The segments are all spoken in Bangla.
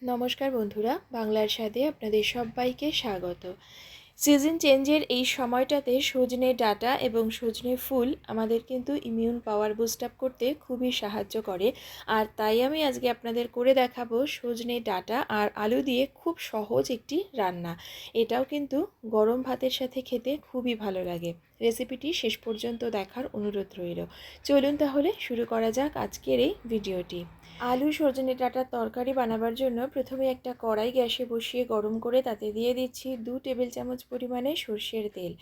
নমস্কার বন্ধুরা, বাংলার স্বাদে আপনাদের সবাইকে স্বাগত। সিজন চেঞ্জের এই সময়টাতে সজনে ডাঁটা এবং সজনে ফুল আমাদের কিন্তু ইমিউন পাওয়ার বুস্ট আপ করতে খুবই সাহায্য করে। আর তাই আমি আজকে আপনাদের করে দেখাবো সজনে ডাঁটা আর আলু দিয়ে খুব সহজ একটি রান্না। এটাও কিন্তু গরম ভাতের সাথে খেতে খুবই ভালো লাগে। রেসিপিটি শেষ পর্যন্ত দেখার অনুরোধ রইল। চলুন তাহলে শুরু করা যাক আজকের এই ভিডিওটি। আলু সজনে ডাঁটার তরকারি বানাবার জন্য প্রথমে একটা কড়াই গ্যাসে বসিয়ে গরম করে তাতে দিয়ে দিচ্ছি 2 টেবিল চামচ পরিমাণে সর্ষের তেল।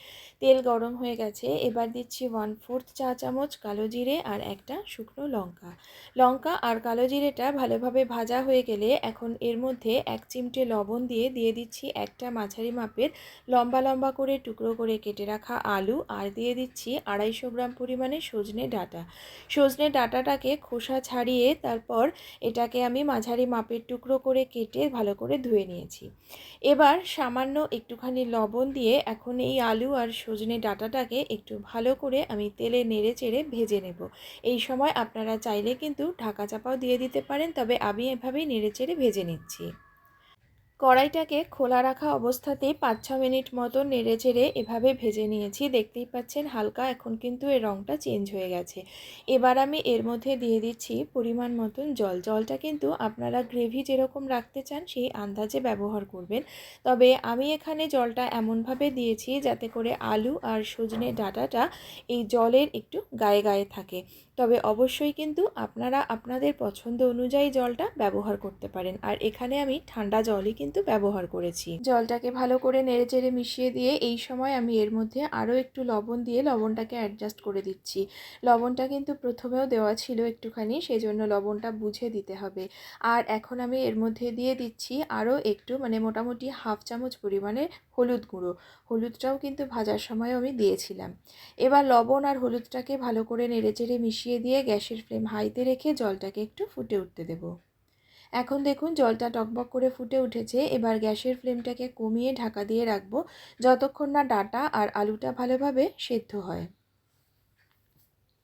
তেল গরম হয়ে গেছে, এবার দিচ্ছি 1/4 চা চামচ কালো জিরে আর একটা শুকনো লঙ্কা। লঙ্কা আর কালো জিরেটা ভালোভাবে ভাজা হয়ে গেলে এখন এর মধ্যে 1 চিমটে লবণ দিয়ে দিচ্ছি একটা মাঝারি মাপের লম্বা লম্বা করে টুকরো করে কেটে রাখা আলু, আর দিয়ে দিচ্ছি 250 গ্রাম পরিমাণে সজনে ডাঁটা। সজনে ডাঁটাটাকে খোসা ছাড়িয়ে তারপর এটাকে আমি মাঝারি মাপের টুকরো করে কেটে ভালো করে ধুয়ে নিয়েছি। এবার সামান্য একটুখানি লবণ দিয়ে এখন এই আলু আর সজনে ডাঁটাটাকে একটু ভালো করে আমি তেলে নেড়ে চেড়ে ভেজে নেব। এই সময় আপনারা চাইলে কিন্তু ঢাকা চাপাও দিয়ে দিতে পারেন, তবে আমি এভাবেই নেড়ে চেড়ে ভেজে নিচ্ছি। কড়াইটাকে খোলা রাখা অবস্থাতেই 5-6 মিনিট মতো নেড়ে চেড়ে এভাবে ভেজে নিয়েছি। দেখতেই পাচ্ছেন হালকা এখন কিন্তু এর রঙটা চেঞ্জ হয়ে গেছে। এবার আমি এর মধ্যে দিয়ে দিচ্ছি পরিমাণ মতন জল। জলটা কিন্তু আপনারা গ্রেভি যেরকম রাখতে চান সেই আন্দাজে ব্যবহার করবেন। তবে আমি এখানে জলটা এমনভাবে দিয়েছি যাতে করে আলু আর সজনে ডাঁটাটা এই জলের একটু গায়ে গায়ে থাকে। তবে অবশ্যই কিন্তু আপনারা আপনাদের পছন্দ অনুযায়ী জলটা ব্যবহার করতে পারেন। আর এখানে আমি ঠান্ডা জলই কিন্তু ব্যবহার করেছি। জলটাকে ভালো করে নেড়েচেড়ে মিশিয়ে দিয়ে এই সময় আমি এর মধ্যে আরও একটু লবণ দিয়ে লবণটাকে অ্যাডজাস্ট করে দিচ্ছি। লবণটা কিন্তু প্রথমেও দেওয়া ছিল একটুখানি, সেজন্য লবণটা বুঝে দিতে হবে। আর এখন আমি এর মধ্যে দিয়ে দিচ্ছি আরও একটু মোটামুটি 1/2 চামচ পরিমাণে হলুদ গুঁড়ো। হলুদটাও কিন্তু ভাজার সময় আমি দিয়েছিলাম। এবার লবণ আর হলুদটাকে ভালো করে নেড়েচেড়ে মিশিয়ে দিয়ে গ্যাসের ফ্লেম হাইতে রেখে জলটাকে একটু ফুটে উঠতে দেব। এখন দেখুন জলটা টকবক করে ফুটে উঠেছে। এবার গ্যাসের ফ্লেমটাকে কমিয়ে ঢাকা দিয়ে রাখবো যতক্ষণ না ডাঁটা আর আলুটা ভালোভাবে সেদ্ধ হয়।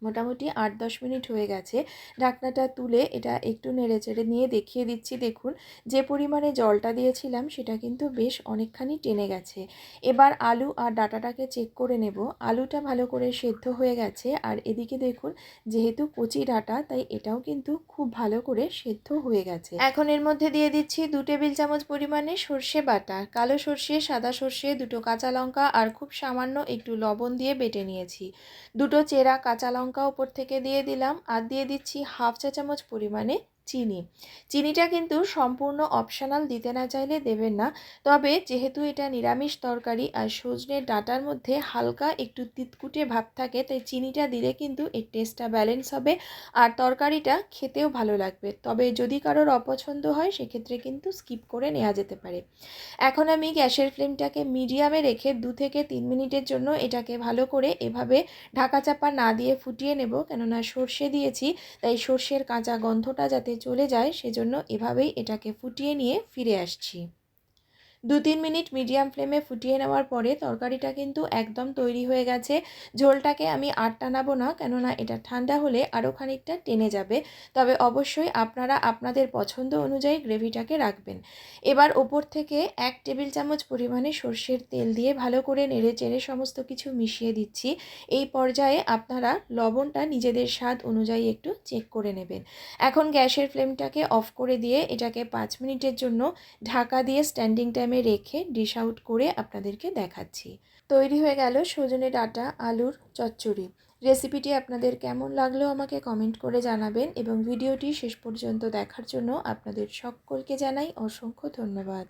মোটামুটি 8-10 মিনিট হয়ে গেছে। ঢাকনাটা তুলে এটা একটু নেড়েচেড়ে নিয়ে দেখিয়ে দিচ্ছি। দেখুন যে পরিমাণে জলটা দিয়েছিলাম সেটা কিন্তু বেশ অনেকখানি টেনে গেছে। এবার আলু আর ডাঁটাটাকে চেক করে নেব। আলুটা ভালো করে সেদ্ধ হয়ে গেছে, আর এদিকে দেখুন যেহেতু কচি ডাঁটা তাই এটাও কিন্তু খুব ভালো করে সেদ্ধ হয়ে গেছে। এখন এর মধ্যে দিয়ে দিচ্ছি 2 টেবিল চামচ পরিমাণে সর্ষে বাটা। কালো সর্ষে, সাদা সর্ষে, 2টো কাঁচা লঙ্কা আর খুব সামান্য একটু লবণ দিয়ে বেটে নিয়েছি। 2টো চেরা কাঁচা লঙ্কা উপর থেকে দিয়ে দিলাম, আর দিয়ে দিচ্ছি 1/2 চা চামচ পরিমাণে চিনি। চিনিটা কিন্তু সম্পূর্ণ অপশনাল, দিতে না চাইলে দেবেন না। তবে যেহেতু এটা নিরামিষ তরকারি আর সজনের ডাঁটার মধ্যে হালকা একটু তিতকুটে ভাব থাকে, তাই চিনিটা দিলে কিন্তু এর টেস্টটা ব্যালেন্স হবে আর তরকারিটা খেতেও ভালো লাগবে। তবে যদি কারোর অপছন্দ হয় সেক্ষেত্রে কিন্তু স্কিপ করে নেওয়া যেতে পারে। এখন আমি গ্যাসের ফ্লেমটাকে মিডিয়ামে রেখে 2 থেকে 3 মিনিটের জন্য এটাকে ভালো করে এভাবে ঢাকা চাপা না দিয়ে ফুটিয়ে নেব। কেননা সর্ষে দিয়েছি, তাই সর্ষের কাঁচা গন্ধটা যাতে চলে যায় সেজন্য এভাবেই এটাকে ফুটিয়ে নিয়ে ফিরে আসছি। 2-3 মিনিট মিডিয়াম ফ্লেমে ফুটিয়ে নেওয়ার পরে তরকারিটা কিন্তু একদম তৈরি হয়ে গেছে। ঝোলটাকে আমি আর টানাবো না, কেননা এটা ঠান্ডা হলে আরও খানিকটা টেনে যাবে। তবে অবশ্যই আপনারা আপনাদের পছন্দ অনুযায়ী গ্রেভিটাকে রাখবেন। এবার ওপর থেকে 1 টেবিল চামচ পরিমাণে সর্ষের তেল দিয়ে ভালো করে নেড়ে চেড়ে সমস্ত কিছু মিশিয়ে দিচ্ছি। এই পর্যায়ে আপনারা লবণটা নিজেদের স্বাদ অনুযায়ী একটু চেক করে নেবেন। এখন গ্যাসের ফ্লেমটাকে অফ করে দিয়ে এটাকে 5 মিনিটের জন্য ঢাকা দিয়ে স্ট্যান্ডিং টাইমে রেখে ডিশ আউট করে আপনাদেরকে দেখাচ্ছি। তৈরি হয়ে গেল সজনে ডাঁটা আলুর চচ্চড়ি। রেসিপিটি আপনাদের কেমন লাগলো আমাকে কমেন্ট করে জানাবেন, এবং ভিডিওটি শেষ পর্যন্ত দেখার জন্য আপনাদের সকলকে জানাই অসংখ্য ধন্যবাদ।